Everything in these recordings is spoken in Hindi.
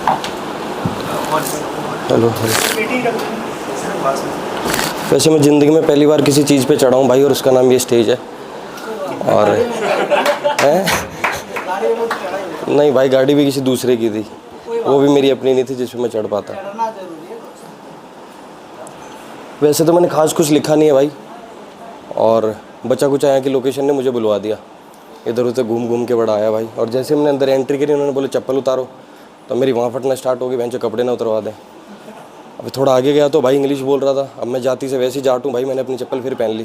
Hello hello. वैसे मैं ज़िंदगी में पहली बार किसी चीज़ पे चढ़ा हूँ भाई, और उसका नाम ये स्टेज है। और है नहीं भाई, गाड़ी भी किसी दूसरे की थी, वो भी मेरी अपनी नहीं थी जिस पे मैं चढ़ पाता। वैसे तो मैंने खास कुछ लिखा नहीं है भाई, और बचा कुछ यहाँ की लोकेशन ने मुझे बुलवा दिया, इधर उधर घूम घूम के बड़ा आया भाई। और जैसे हमने अंदर एंट्री करी, उन्होंने बोले चप्पल उतारो, तो मेरी वहाँ फटना स्टार्ट हो गई, बेंचो कपड़े ना उतरवा दें। अभी थोड़ा आगे गया तो भाई इंग्लिश बोल रहा था। अब मैं जाती से वैसे ही जाट हूँ भाई, मैंने अपनी चप्पल फिर पहन ली।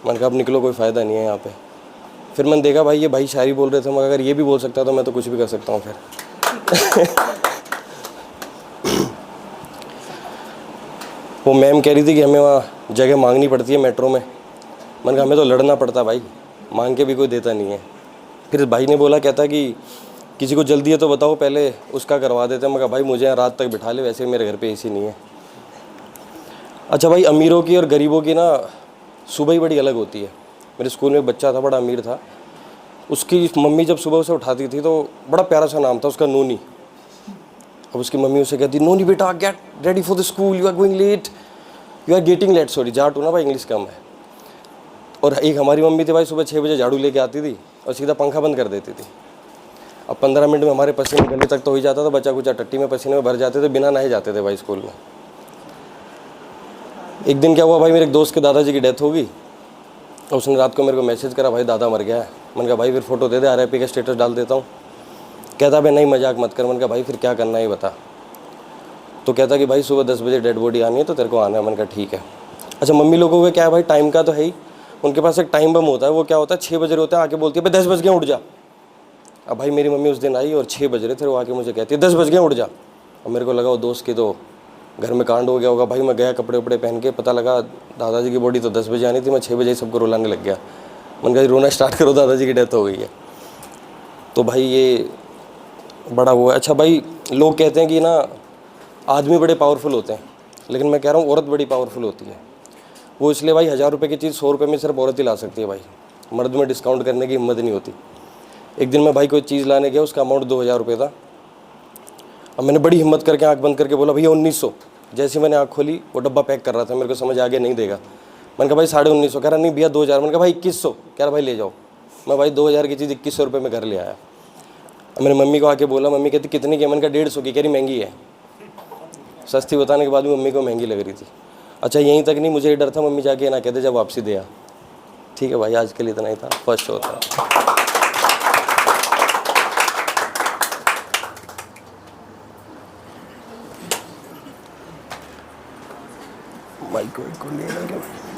मैंने कहा अब निकलो, कोई फ़ायदा नहीं है यहाँ पे। फिर मैंने देखा भाई ये भाई शायरी बोल रहे थे, मगर अगर ये भी बोल सकता तो मैं तो कुछ भी कर सकता हूँ फिर। वो मैम कह रही थी कि हमें वहाँ जगह मांगनी पड़ती है मेट्रो में। मैंने कहा हमें तो लड़ना पड़ता भाई, मांग के भी कोई देता नहीं है। फिर भाई ने बोला, कहता कि किसी को जल्दी है तो बताओ, पहले उसका करवा देते हैं। मैं कहा भाई मुझे यहाँ रात तक बिठा ले, वैसे मेरे घर पे एसी नहीं है। अच्छा भाई, अमीरों की और गरीबों की ना सुबह ही बड़ी अलग होती है। मेरे स्कूल में एक बच्चा था, बड़ा अमीर था। उसकी मम्मी जब सुबह उसे उठाती थी तो बड़ा प्यारा सा नाम था उसका, नूनी। अब उसकी मम्मी उसे कहती, नूनी बेटा get ready for the school, you are going late, you are getting late. Sorry, Jat हूँ ना भाई, इंग्लिश कम है। और एक हमारी मम्मी थी भाई, सुबह 6 बजे झाड़ू लेके आती थी और सीधा पंखा बंद कर देती थी। अब 15 मिनट में हमारे पसीने गले तक तो हो ही जाता था, बच्चा कुचा टट्टी में पसीने में भर जाते थे, बिना नहाए जाते थे भाई स्कूल में। एक दिन क्या हुआ भाई, मेरे एक दोस्त के दादाजी की डेथ हो गई, और उसने रात को मेरे को मैसेज करा, भाई दादा मर गया है। मैंने कहा भाई फिर फोटो दे दे, RIP का स्टेटस डाल देता हूँ। कहता भाई नहीं मजाक मत कर। मैंने कहा भाई फिर क्या करना है बता। तो कहता कि भाई सुबह 10 बजे डेड बॉडी आनी है तो तेरे को आना है। मैंने कहा ठीक है। अच्छा, मम्मी लोगों का क्या है भाई, टाइम का तो है ही, उनके पास एक टाइम बम होता है। वो क्या होता है, 6 बज रहे होते हैं, आके बोलती है भाई 10 बज गए उठ जा। अब भाई मेरी मम्मी उस दिन आई और 6 बज रहे थे, वो आके मुझे कहती है 10 बज गए उठ जा। अब मेरे को लगा वो दोस्त की तो घर में कांड हो गया होगा। भाई मैं गया कपड़े उपड़े पहन के, पता लगा दादाजी की बॉडी तो 10 बजे आनी थी, मैं 6 बजे ही सबको रुलाने लग गया। मैंने कहा रोना स्टार्ट करो, दादाजी की डेथ हो गई है। तो भाई ये बड़ा वो है। अच्छा भाई, लोग कहते हैं कि ना आदमी बड़े पावरफुल होते हैं, लेकिन मैं कह रहा हूँ औरत बड़ी पावरफुल होती है। वो इसलिए भाई 1000 रुपये की चीज़ 100 रुपये में सिर्फ औरत ही ला सकती है भाई, मर्द में डिस्काउंट करने की हिम्मत नहीं होती। एक दिन मैं भाई कोई चीज़ लाने गया, उसका अमाउंट 2000 रुपये था। अब मैंने बड़ी हिम्मत करके आंख बंद करके बोला भैया 1900। जैसे मैंने आँख खोली, वो डब्बा पैक कर रहा था, मेरे को समझ आ गया नहीं देगा। मैंने कहा भाई 1950। कह रहा नहीं भैया 2000। मैंने कहा भाई 2100। कह रहा भाई ले जाओ। मैं भाई 2000 की चीज़ 2100 रुपये में घर ले आया। मैंने मम्मी को आके बोला, मम्मी कहती कितनी की है। मैंने कहा 150 की। कह रही महंगी है। सस्ती बताने के बाद भी मम्मी को महंगी लग रही थी। अच्छा यहीं तक नहीं, मुझे ये डर था मम्मी जाके ना कहते जब वापसी दे आ। ठीक है भाई, आज के लिए इतना ही था, फर्स्ट शो था। माइक को ले लेंगे।